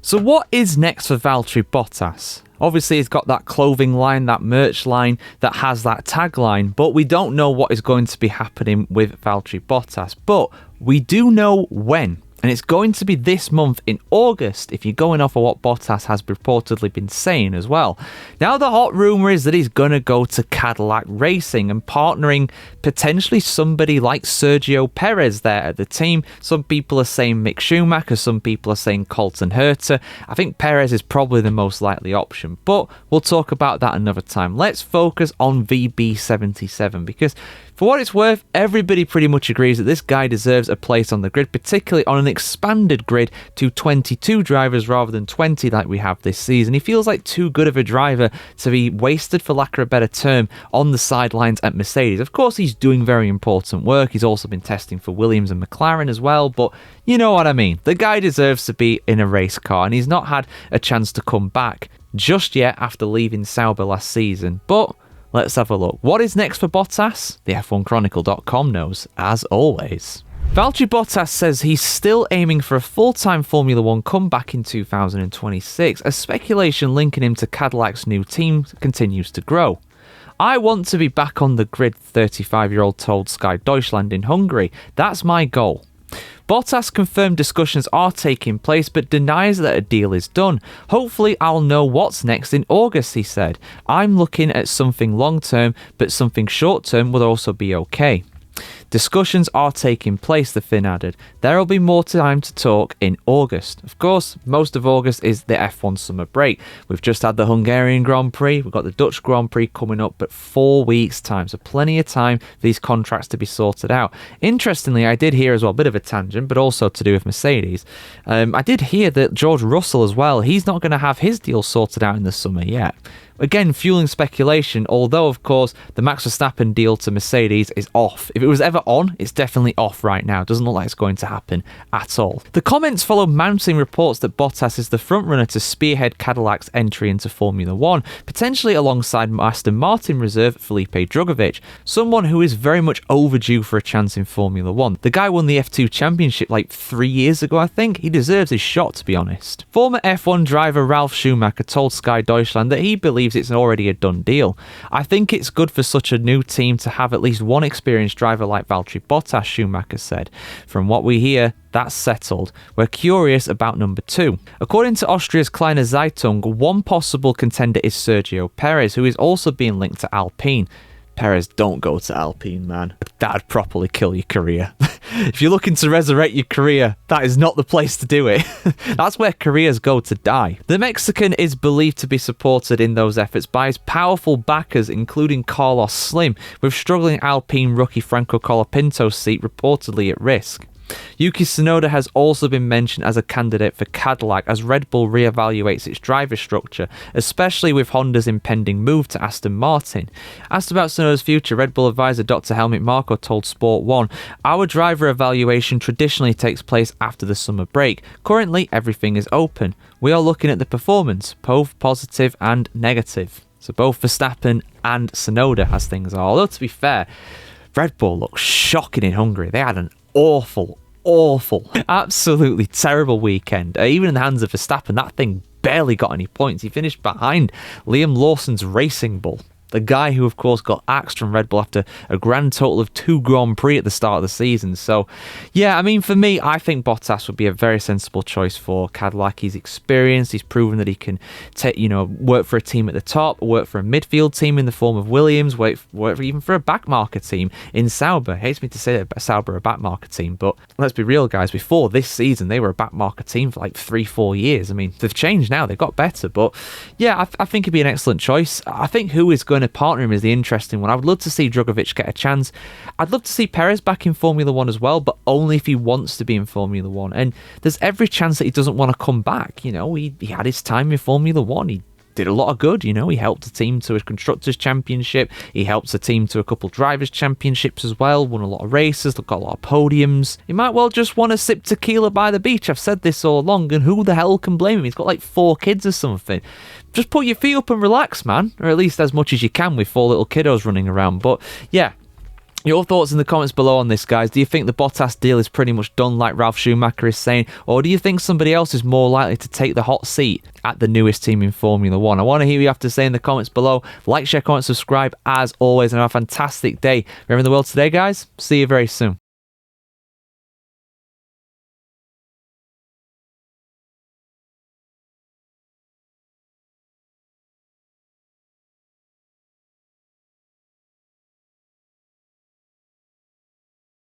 So what is next for Valtteri Bottas? Obviously, he's got that clothing line, that merch line that has that tagline, but we don't know what is going to be happening with Valtteri Bottas. But we do know when. And it's going to be this month in August, if you're going off of what Bottas has reportedly been saying as well. Now, the hot rumour is that he's going to go to Cadillac Racing and partnering potentially somebody like Sergio Perez there at the team. Some people are saying Mick Schumacher, some people are saying Colton Herta. I think Perez is probably the most likely option, but we'll talk about that another time. Let's focus on VB77 because for what it's worth, everybody pretty much agrees that this guy deserves a place on the grid, particularly on an expanded grid to 22 drivers rather than 20 like we have this season. He feels like too good of a driver to be wasted, for lack of a better term, on the sidelines at Mercedes. Of course, he's doing very important work. He's also been testing for Williams and McLaren as well, but you know what I mean. The guy deserves to be in a race car, and he's not had a chance to come back just yet after leaving Sauber last season, but let's have a look. What is next for Bottas? The F1Chronicle.com knows, as always. Valtteri Bottas says he's still aiming for a full-time Formula 1 comeback in 2026, as speculation linking him to Cadillac's new team continues to grow. I want to be back on the grid, 35-year-old told Sky Deutschland in Hungary. That's my goal. Bottas confirmed discussions are taking place but denies that a deal is done. Hopefully I'll know what's next in August, he said. I'm looking at something long term, but something short term will also be okay. Discussions are taking place, the Finn added. There will be more time to talk in August. Of course, most of August is the F1 summer break. We've just had the Hungarian Grand Prix, we've got the Dutch Grand Prix coming up, but 4 weeks' time, so plenty of time for these contracts to be sorted out. Interestingly, I did hear as well, a bit of a tangent, but also to do with Mercedes. I did hear that George Russell as well, he's not going to have his deal sorted out in the summer yet. Again, fueling speculation, although, of course, the Max Verstappen deal to Mercedes is off. If it was ever on, it's definitely off right now. It doesn't look like it's going to happen at all. The comments follow mounting reports that Bottas is the frontrunner to spearhead Cadillac's entry into Formula 1, potentially alongside Aston Martin reserve Felipe Drugovich, someone who is very much overdue for a chance in Formula 1. The guy won the F2 championship like 3 years ago, I think. He deserves his shot, to be honest. Former F1 driver Ralf Schumacher told Sky Deutschland that he believes it's already a done deal. I think it's good for such a new team to have at least one experienced driver like Valtteri Bottas, Schumacher said. From what we hear, that's settled. We're curious about number 2. According to Austria's Kleine Zeitung, one possible contender is Sergio Perez, who is also being linked to Alpine. Perez, don't go to Alpine, man. That'd properly kill your career. If you're looking to resurrect your career, that is not the place to do it. That's where careers go to die. The Mexican is believed to be supported in those efforts by his powerful backers, including Carlos Slim, with struggling Alpine rookie Franco Colapinto's seat reportedly at risk. Yuki Tsunoda has also been mentioned as a candidate for Cadillac as Red Bull reevaluates its driver structure, especially with Honda's impending move to Aston Martin. Asked about Tsunoda's future, Red Bull advisor Dr. Helmut Marko told Sport 1, "Our driver evaluation traditionally takes place after the summer break. Currently, everything is open. We are looking at the performance, both positive and negative." So both Verstappen and Tsunoda as things are. Although, to be fair, Red Bull looks shocking in Hungary. They had an awful, absolutely terrible weekend. Even in the hands of Verstappen, that thing barely got any points. He finished behind Liam Lawson's Racing Bull, the guy who, of course, got axed from Red Bull after a grand total of 2 Grand Prix at the start of the season. So, yeah, I mean, for me, I think Bottas would be a very sensible choice for Cadillac. He's experienced. He's proven that he can work for a team at the top, work for a midfield team in the form of Williams, work even for a backmarker team in Sauber. Hates me to say that Sauber are a backmarker team, but let's be real, guys. Before this season, they were a backmarker team for like 3-4 years. I mean, they've changed now. They've got better, but yeah, I think he'd be an excellent choice. I think who is going to partner him is the interesting one. I would love to see Drugovich get a chance. I'd love to see Perez back in Formula 1 as well, but only if he wants to be in Formula 1. And there's every chance that he doesn't want to come back. You know, he had his time in Formula 1. He did a lot of good, you know. He helped the team to a Constructors' Championship. He helped the team to a couple Drivers' Championships as well. Won a lot of races, got a lot of podiums. He might well just want to sip tequila by the beach. I've said this all along, and who the hell can blame him? He's got like 4 kids or something. Just put your feet up and relax, man. Or at least as much as you can with 4 little kiddos running around. But yeah, Your thoughts in the comments below on this, guys. Do you think the Bottas deal is pretty much done like Ralf Schumacher is saying? Or do you think somebody else is more likely to take the hot seat at the newest team in Formula 1? I want to hear what you have to say in the comments below. Like, share, comment, subscribe as always, and have a fantastic day. We're in the world today, guys. See you very soon.